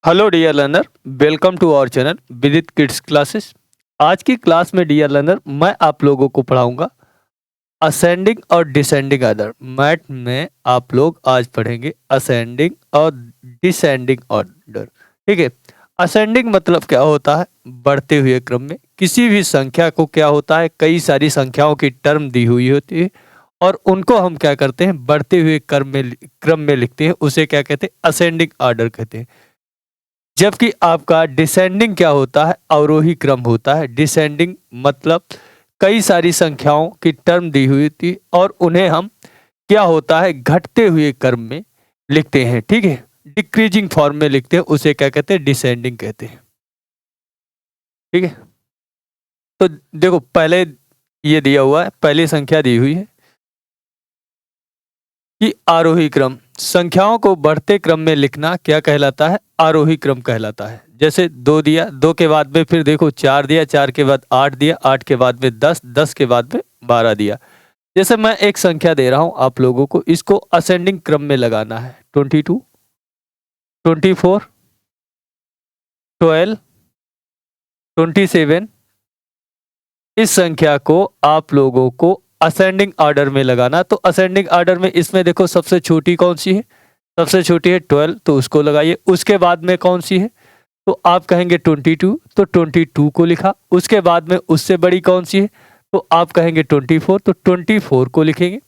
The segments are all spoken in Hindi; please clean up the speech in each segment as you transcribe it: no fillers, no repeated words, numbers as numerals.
Hello dear learner, welcome to our channel Vidit kids classes. आज की क्लास में डियर लर्नर मैं आप लोगों को पढ़ाऊंगा असेंडिंग और डिसेंडिंग ऑर्डर। मैथ में आप लोग आज पढ़ेंगे असेंडिंग और डिसेंडिंग ऑर्डर। ठीक है। असेंडिंग मतलब क्या होता है? बढ़ते हुए क्रम में किसी भी संख्या को क्या होता है, कई सारी संख्याओं की टर्म दी हुई होती है और उनको हम क्या करते हैं, बढ़ते हुए क्रम में लिखते हैं। उसे क्या कहते हैं? असेंडिंग ऑर्डर कहते हैं। जबकि आपका डिसेंडिंग क्या होता है? अवरोही क्रम होता है। डिसेंडिंग मतलब कई सारी संख्याओं की टर्म दी हुई थी और उन्हें हम क्या होता है, घटते हुए क्रम में लिखते हैं। ठीक है, डिक्रीजिंग फॉर्म में लिखते हैं, उसे क्या कहते हैं? डिसेंडिंग कहते हैं। ठीक है, तो देखो पहले ये दिया हुआ है, पहली संख्या दी हुई है कि आरोही क्रम। संख्याओं को बढ़ते क्रम में लिखना क्या कहलाता है? आरोही क्रम कहलाता है। जैसे 2 दिया, 2 के बाद में फिर देखो 4 दिया, 4 के बाद 8 दिया, 8 के बाद में 10, 10 के बाद में 12 दिया। जैसे मैं एक संख्या दे रहा हूं आप लोगों को, इसको असेंडिंग क्रम में लगाना है। 22, 24, 12, 27। इस संख्या को आप लोगों को असेंडिंग ऑर्डर में लगाना। तो असेंडिंग ऑर्डर में इसमें देखो सबसे छोटी कौन सी है? सबसे छोटी है 12, तो उसको लगाइए। उसके बाद में कौन सी है? तो आप कहेंगे 22, तो 22 को लिखा। उसके बाद में उससे बड़ी कौन सी है? तो आप कहेंगे 24, तो 24 को लिखेंगे।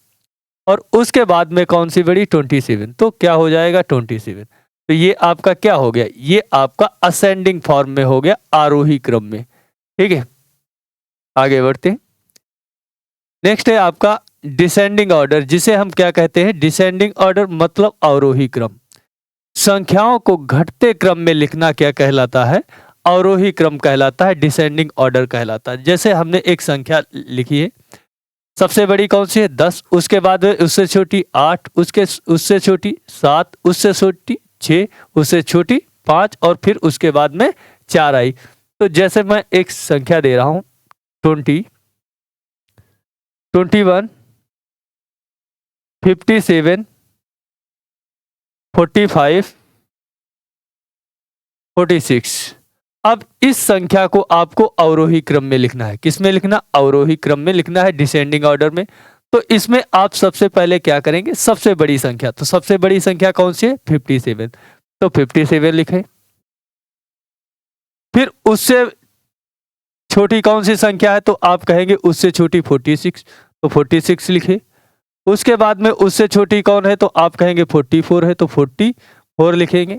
और उसके बाद में कौन सी बड़ी? 27, तो क्या हो जाएगा? 27। तो ये आपका क्या हो गया? ये आपका असेंडिंग फॉर्म में हो गया, आरोही क्रम में। ठीक है, आगे बढ़ते हैं। नेक्स्ट है आपका डिसेंडिंग ऑर्डर, जिसे हम क्या कहते हैं? डिसेंडिंग ऑर्डर मतलब अवरोही क्रम। संख्याओं को घटते क्रम में लिखना क्या कहलाता है? अवरोही क्रम कहलाता है, डिसेंडिंग ऑर्डर कहलाता है। जैसे हमने एक संख्या लिखी है, सबसे बड़ी कौन सी है? 10, उसके बाद में उससे छोटी 8, उससे छोटी 7, उससे छोटी 6, उससे छोटी 5 और फिर उसके बाद में 4 आई। तो जैसे मैं एक संख्या दे रहा हूं 20, 21, 57, 45, 46। अब इस संख्या को आपको अवरोही क्रम में लिखना है। किस में लिखना? अवरोही क्रम में लिखना है, डिसेंडिंग ऑर्डर में। तो इसमें आप सबसे पहले क्या करेंगे? सबसे बड़ी संख्या, तो सबसे बड़ी संख्या कौन सी है? 57, तो 57 लिखें। फिर उससे छोटी कौन सी संख्या है? तो आप कहेंगे उससे छोटी 46, तो 46 लिखे। उसके बाद में उससे छोटी कौन है? तो आप कहेंगे 44 है, तो 44 लिखेंगे।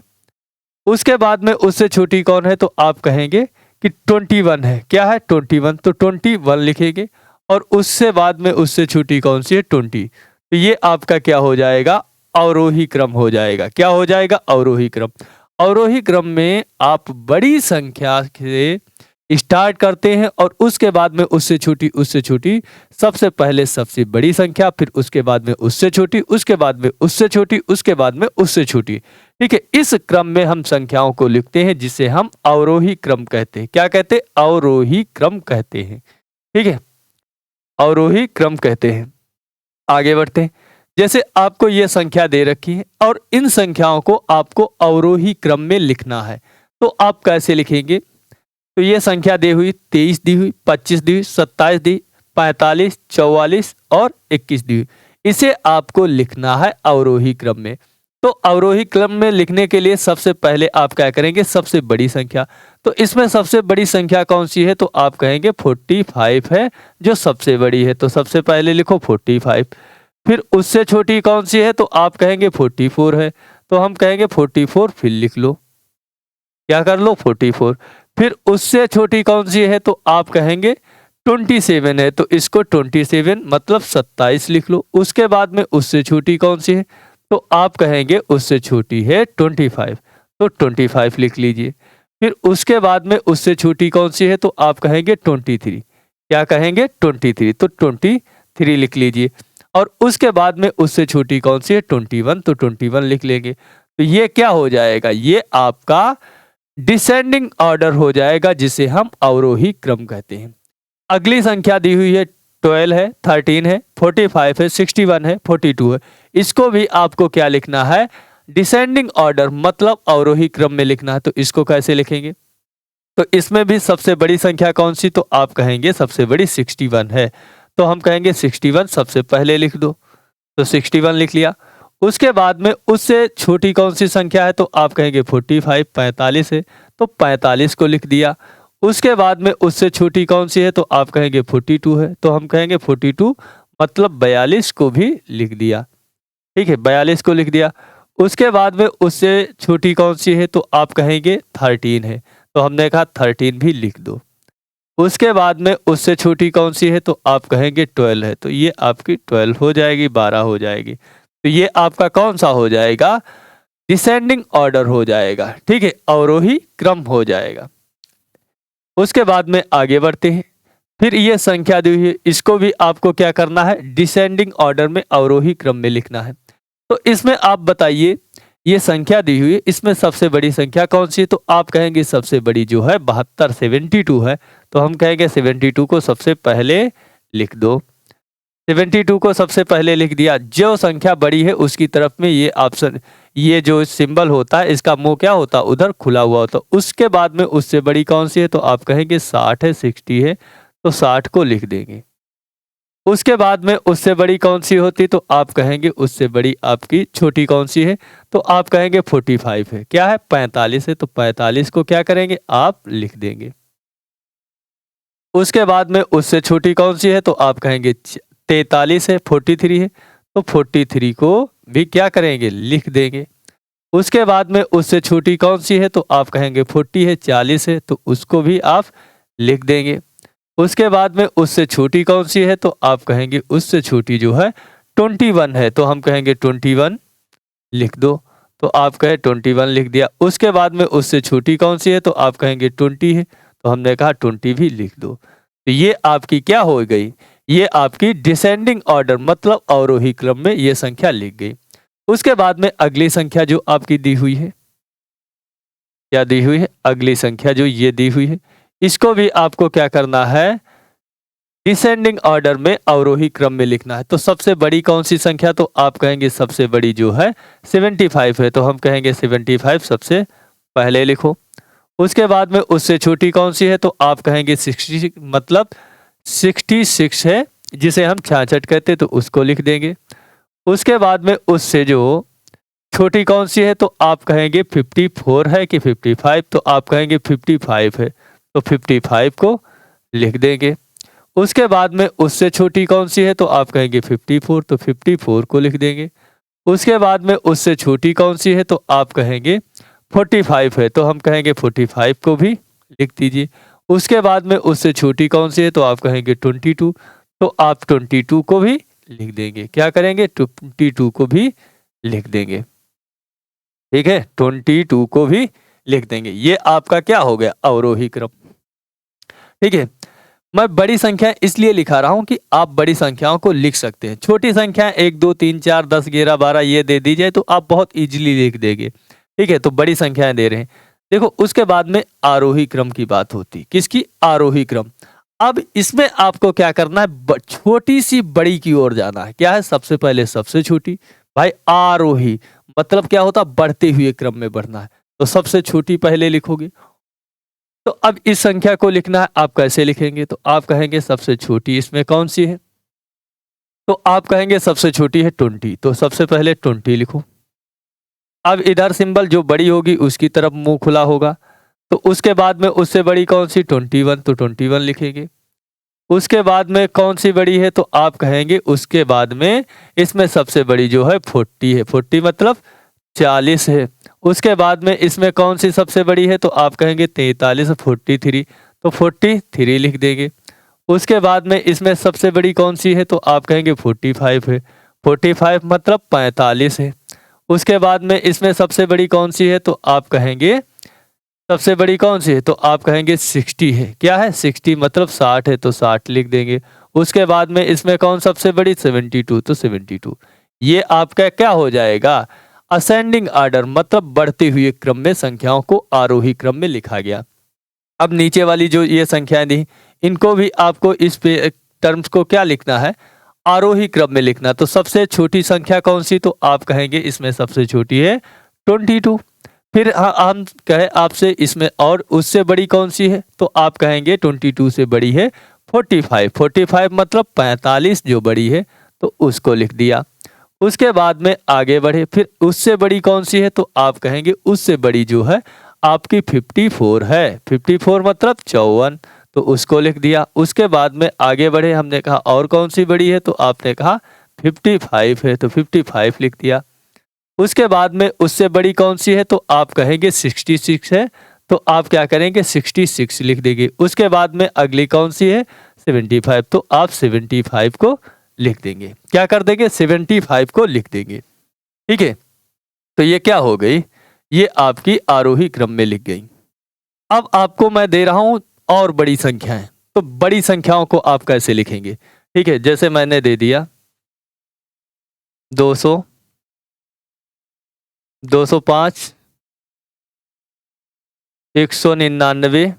उसके बाद में उससे छोटी कौन है? तो आप कहेंगे कि 21 है। क्या है? 21, तो 21 लिखेंगे। और उससे बाद में उससे छोटी कौन सी है? 20। तो ये आपका क्या हो जाएगा? अवरोही क्रम हो जाएगा। क्या हो जाएगा? अवरोही क्रम। अवरोही क्रम में आप बड़ी संख्या से स्टार्ट करते हैं और उसके बाद में उससे छोटी, सबसे पहले सबसे बड़ी संख्या, फिर उसके बाद में उससे छोटी, उसके बाद में उससे छोटी, उसके बाद में उससे छोटी। ठीक है, इस क्रम में हम संख्याओं को लिखते हैं, जिसे हम अवरोही क्रम कहते हैं। क्या कहते हैं? अवरोही क्रम कहते हैं। ठीक है, अवरोही क्रम कहते हैं। आगे बढ़ते हैं। जैसे आपको यह संख्या दे रखी है और इन संख्याओं को आपको अवरोही क्रम में लिखना है, तो आप कैसे लिखेंगे? तो ये संख्या दी हुई 23 दी हुई, 25 दी हुई, 27 दी, 45, 44 और 21 दी हुई। इसे आपको लिखना है अवरोही क्रम में। तो अवरोही क्रम में लिखने के लिए सबसे पहले आप क्या करेंगे? सबसे बड़ी संख्या। तो इसमें सबसे बड़ी संख्या कौन सी है? तो आप कहेंगे 45 है, जो सबसे बड़ी है। तो सबसे पहले लिखो 45। फिर उससे छोटी कौन सी है? तो आप कहेंगे 44 है, तो हम कहेंगे 44 फिर लिख लो। क्या कर लो? 44। फिर उससे छोटी कौन सी है? तो आप कहेंगे 27 है, तो इसको 27 मतलब 27 लिख लो। उसके बाद में उससे छोटी कौन सी है? तो आप कहेंगे उससे छोटी है 25, तो 25 लिख लीजिए। फिर उसके बाद में उससे छोटी कौन सी है? तो आप कहेंगे 23। क्या कहेंगे? 23, तो 23 लिख लीजिए। और उसके बाद में उससे छोटी कौन सी है? 21, तो 21 लिख लेंगे। तो ये क्या हो जाएगा? ये आपका डिसेंडिंग ऑर्डर हो जाएगा, जिसे हम अवरोही क्रम कहते हैं। अगली संख्या दी हुई है 12 है, 13 है, 45 है, 61 है, 42 है। इसको भी आपको क्या लिखना है? डिसेंडिंग ऑर्डर मतलब अवरोही क्रम में लिखना है, तो इसको कैसे लिखेंगे? तो इसमें भी सबसे बड़ी संख्या कौन सी? तो आप कहेंगे सबसे बड़ी 61 है, तो हम कहेंगे 61 सबसे पहले लिख दो, तो 61 लिख लिया। उसके बाद में उससे छोटी कौन सी संख्या है? तो आप कहेंगे 45, 45 है, तो 45 को लिख दिया। उसके बाद में उससे छोटी कौन सी है? तो आप कहेंगे 42 है, तो हम कहेंगे 42 मतलब 42 को भी लिख दिया। ठीक है, 42 को लिख दिया। उसके बाद में उससे छोटी कौन सी है? तो आप कहेंगे 13 है, तो हमने कहा 13 भी लिख दो। उसके बाद में उससे छोटी कौन सी है? तो आप कहेंगे 12 है, तो ये आपकी 12 हो जाएगी, 12 हो जाएगी। तो ये आपका कौन सा हो जाएगा? डिसेंडिंग ऑर्डर हो जाएगा। ठीक है, अवरोही क्रम हो जाएगा। उसके बाद में आगे बढ़ते हैं। फिर ये संख्या दी हुई है, इसको भी आपको क्या करना है? डिसेंडिंग ऑर्डर में अवरोही क्रम में लिखना है। तो इसमें आप बताइए, ये संख्या दी हुई है, इसमें सबसे बड़ी संख्या कौन सी है? तो आप कहेंगे सबसे बड़ी जो है 72, 72 है, तो हम कहेंगे 72 को सबसे पहले लिख दो। 72 को सबसे पहले लिख दिया। जो संख्या बड़ी है उसकी तरफ में ये ऑप्शन, ये जो सिंबल होता है इसका मुंह क्या होता है? उधर खुला हुआ होता। उसके बाद में उससे बड़ी कौन सी है? तो आप कहेंगे 60 है, 60 है, तो 60 को लिख देंगे। उसके बाद में उससे बड़ी कौन सी होती? तो आप कहेंगे उससे बड़ी आपकी छोटी कौन सी है? तो आप कहेंगे 45 है। क्या है? 45 है, तो 45 को क्या करेंगे? आप लिख देंगे। उसके बाद में उससे छोटी कौन सी है? तो आप कहेंगे 43 है, 43 है, तो 43 को भी क्या करेंगे? लिख देंगे। उसके बाद में उससे छोटी कौन सी है? तो आप कहेंगे 40 है, 40 है, तो उसको भी आप लिख देंगे। उसके बाद में उससे छोटी कौन सी है? तो आप कहेंगे उससे छोटी जो है 21 है, तो हम कहेंगे 21 लिख दो, तो आप कहे 21 लिख दिया। उसके बाद में उससे छोटी कौन सी है? तो आप कहेंगे 20 है, तो हमने कहा 20 भी लिख दो। तो ये आपकी क्या हो गई? ये आपकी डिसेंडिंग ऑर्डर मतलब अवरोही क्रम में ये संख्या लिख गई। उसके बाद में अगली संख्या जो आपकी दी हुई है, क्या दी हुई है? अगली संख्या जो ये दी हुई है, इसको भी आपको क्या करना है? डिसेंडिंग ऑर्डर में अवरोही क्रम में लिखना है। तो सबसे बड़ी कौन सी संख्या? तो आप कहेंगे सबसे बड़ी जो है 75 है, तो हम कहेंगे 75 सबसे पहले लिखो। उसके बाद में उससे छोटी कौन सी है? तो आप कहेंगे 60 मतलब 66 है, जिसे हम 66 कहते हैं, तो उसको लिख देंगे। उसके बाद में उससे जो छोटी कौन सी है? तो आप कहेंगे 54 है कि 55, तो आप कहेंगे 55 है, तो 55 को लिख देंगे। उसके बाद में उससे छोटी कौन सी है? तो आप कहेंगे 54, तो 54 को लिख देंगे। उसके बाद में उससे छोटी कौन सी है? तो आप कहेंगे 45 है, तो हम कहेंगे 45 को भी लिख दीजिए। उसके बाद में उससे छोटी कौन सी है? तो आप कहेंगे 22, तो आप 22 को भी लिख देंगे। क्या करेंगे? 22 को भी लिख देंगे। ठीक है, 22 को भी लिख देंगे। ये आपका क्या हो गया? अवरोही क्रम। ठीक है, मैं बड़ी संख्या इसलिए लिखा रहा हूं कि आप बड़ी संख्याओं को लिख सकते हैं। छोटी संख्या 1 2 3 4 10 11 12 ये दे दी जाए तो आप बहुत इजीली लिख देंगे। ठीक है, तो बड़ी संख्याएं दे रहे हैं। देखो, उसके बाद में आरोही क्रम की बात होती। किसकी? आरोही क्रम। अब इसमें आपको क्या करना है? छोटी सी बड़ी की ओर जाना है। क्या है? सबसे पहले सबसे छोटी। भाई आरोही मतलब क्या होता? बढ़ते हुए क्रम में बढ़ना है, तो सबसे छोटी पहले लिखोगे। तो अब इस संख्या को लिखना है, आप कैसे लिखेंगे? तो आप कहेंगे सबसे छोटी इसमें कौन सी है? तो आप कहेंगे सबसे छोटी है 20, तो सबसे पहले 20 लिखो। अब इधर सिंबल जो बड़ी होगी उसकी तरफ मुंह खुला होगा, तो उसके बाद में उससे बड़ी कौन सी? 21, तो 21 लिखेंगे। उसके बाद में कौन सी बड़ी है? तो आप कहेंगे उसके बाद में इसमें सबसे बड़ी जो है 40 है, 40 मतलब 40 है। उसके बाद में इसमें कौन सी सबसे बड़ी है? तो आप कहेंगे 43, 43, तो 43 लिख देंगे। उसके बाद में इसमें सबसे बड़ी कौन सी है? तो आप कहेंगे 45 है, 45 मतलब 45 है। उसके बाद में इसमें सबसे बड़ी कौन सी है? तो आप कहेंगे सबसे बड़ी कौन सी है? तो आप कहेंगे 60 है। क्या है? 60 मतलब 60 है, तो 60 लिख देंगे। उसके बाद में इसमें कौन सबसे बड़ी? 72, तो 72। ये आपका क्या हो जाएगा? असेंडिंग ऑर्डर मतलब बढ़ते हुए क्रम में संख्याओं को आरोही क्रम में लिखा गया। अब नीचे वाली जो ये संख्याएं दी, इनको भी आपको इस पे टर्म्स को क्या लिखना है? आरोही क्रम में लिखना। तो सबसे छोटी संख्या कौन सी? तो आप कहेंगे इसमें सबसे छोटी है 22। फिर हम कहे आपसे इसमें और उससे बड़ी कौन सी है, तो आप कहेंगे 22 से बड़ी है 45। 45 मतलब 45 जो बड़ी है, तो उसको लिख दिया। उसके बाद में आगे बढ़े, फिर उससे बड़ी कौन सी है, तो आप कहेंगे उससे बड़ी जो है आपकी 54 है। 54 मतलब 54, तो उसको लिख दिया। उसके बाद में आगे बढ़े, हमने कहा और कौन सी बड़ी है, तो आपने कहा 55 है, तो 55 लिख दिया। उसके बाद में उससे बड़ी कौन सी है, तो आप कहेंगे 66 है, तो आप क्या करेंगे 66 लिख देंगे। उसके बाद में अगली कौन सी है 75, तो आप 75 को लिख देंगे। क्या कर देंगे 75 को लिख देंगे। ठीक है, तो ये क्या हो गई, ये आपकी आरोही क्रम में लिख गई। अब आपको मैं दे रहा हूं और बड़ी संख्याएं, तो बड़ी संख्याओं को आप कैसे लिखेंगे। ठीक है, जैसे मैंने दे दिया 200, 205, 199,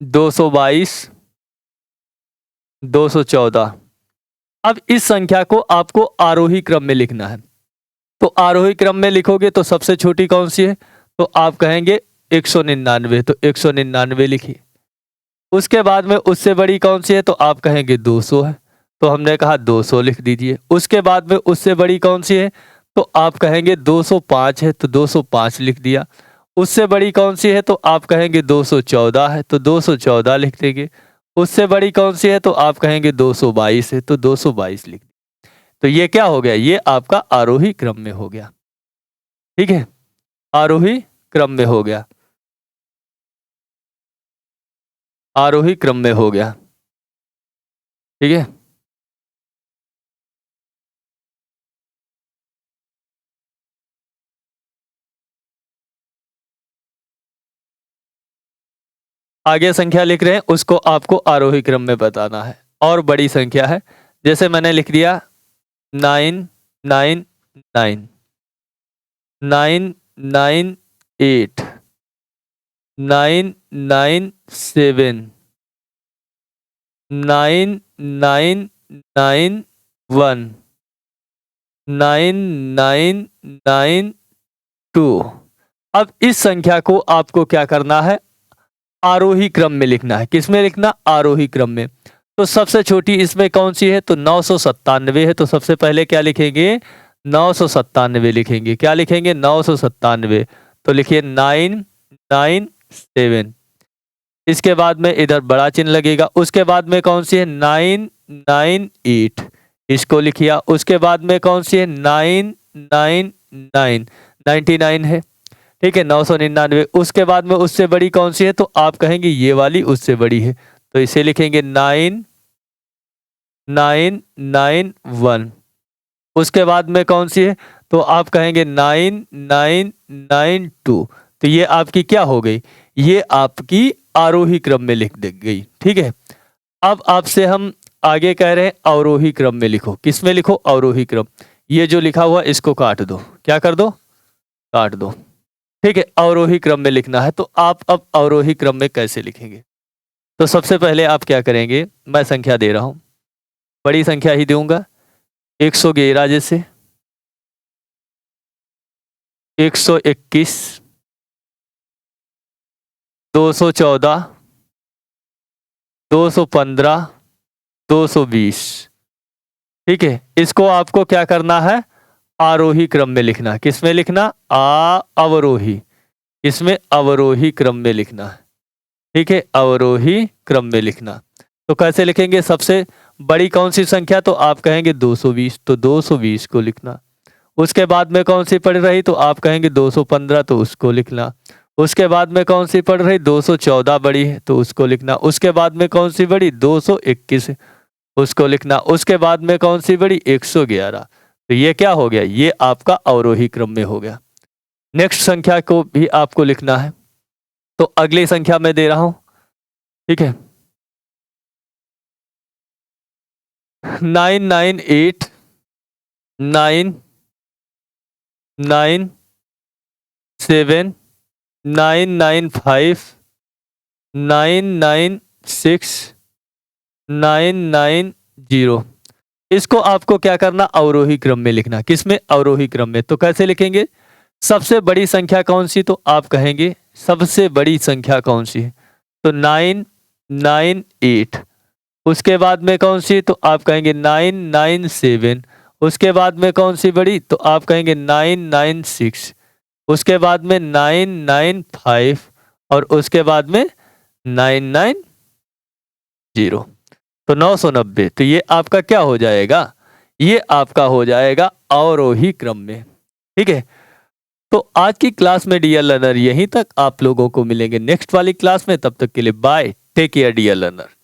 222, 214। अब इस संख्या को आपको आरोही क्रम में लिखना है। तो आरोही क्रम में लिखोगे तो सबसे छोटी कौन सी है, तो आप कहेंगे 199, तो 199 लिखिए। उसके बाद में उससे बड़ी कौन सी है, तो आप कहेंगे 200 है, तो हमने कहा 200 लिख दीजिए। उसके बाद में उससे बड़ी कौन सी है, तो आप कहेंगे 205 है, तो 205 लिख दिया। उससे बड़ी कौन सी है, तो आप कहेंगे 214 है, तो 214 लिख देंगे। उससे बड़ी कौन सी है, तो आप कहेंगे 222 है, तो 222 लिख देंगे। तो ये क्या हो गया, ये आपका आरोही क्रम में हो गया। ठीक है, आरोही क्रम में हो गया, आरोही क्रम में हो गया। ठीक है, आगे संख्या लिख रहे हैं उसको आपको आरोही क्रम में बताना है। और बड़ी संख्या है, जैसे मैंने लिख दिया 999, 998, 997, 9991, 9992। अब इस संख्या को आपको क्या करना है, आरोही क्रम में लिखना है। किस में लिखना, आरोही क्रम में। तो सबसे छोटी इसमें कौन सी है, तो 997 है, तो सबसे पहले क्या लिखेंगे 997 लिखेंगे। क्या लिखेंगे 997, तो लिखिए 997। इसके बाद में इधर बड़ा चिन्ह लगेगा। उसके बाद में कौन सी है 998, इसको लिखिया। उसके बाद में कौन सी है 999, 99 है। ठीक है, 999। उसके बाद में उससे बड़ी कौन सी है, तो आप कहेंगे ये वाली उससे बड़ी है, तो इसे लिखेंगे 9991। उसके बाद में कौन सी है, तो आप कहेंगे 9992। तो ये आपकी क्या हो गई, ये आपकी आरोही क्रम में लिख दी गई। ठीक है, अब आपसे हम आगे कह रहे हैं अवरोही क्रम में लिखो। किस में लिखो, अवरोही क्रम। ये जो लिखा हुआ इसको काट दो, क्या कर दो, काट दो। ठीक है, अवरोही क्रम में लिखना है। तो आप अब अवरोही क्रम में कैसे लिखेंगे, तो सबसे पहले आप क्या करेंगे, मैं संख्या दे रहा हूं, बड़ी संख्या ही दूंगा। 111 जैसे 121, 214, 215, 220। ठीक है, इसको आपको क्या करना है, आरोही क्रम में लिखना है। किस में लिखना, अवरोही, इसमें अवरोही क्रम में लिखना है। ठीक है, अवरोही क्रम में लिखना। तो कैसे लिखेंगे, सबसे बड़ी कौन सी संख्या, तो आप कहेंगे 220, तो 220 को लिखना। उसके बाद में कौन सी पड़ रही, तो आप कहेंगे 215, तो उसको लिखना। उसके बाद में कौन सी पड़ रही, 214 बड़ी है, तो उसको लिखना। उसके बाद में कौन सी बड़ी, 221, उसको लिखना। उसके बाद में कौन सी बड़ी, 111। तो ये क्या हो गया, ये आपका अवरोही क्रम में हो गया। नेक्स्ट संख्या को भी आपको लिखना है, तो अगली संख्या मैं दे रहा हूं। ठीक है, 998, 997, 995, 996, 990। इसको आपको क्या करना, अवरोही क्रम में लिखना। किसमें, अवरोही क्रम में। तो कैसे लिखेंगे, सबसे बड़ी संख्या कौन सी, तो आप कहेंगे सबसे बड़ी संख्या कौन सी है, तो 998। उसके बाद में कौन सी, तो आप कहेंगे 997। उसके बाद में कौन सी बड़ी, तो आप कहेंगे 996। उसके बाद में 995 और उसके बाद में 990। तो 990। तो ये आपका क्या हो जाएगा, ये आपका हो जाएगा अवरोही क्रम में। ठीक है, तो आज की क्लास में डियर लर्नर यहीं तक। आप लोगों को मिलेंगे नेक्स्ट वाली क्लास में। तब तक के लिए bye, take care dear learner.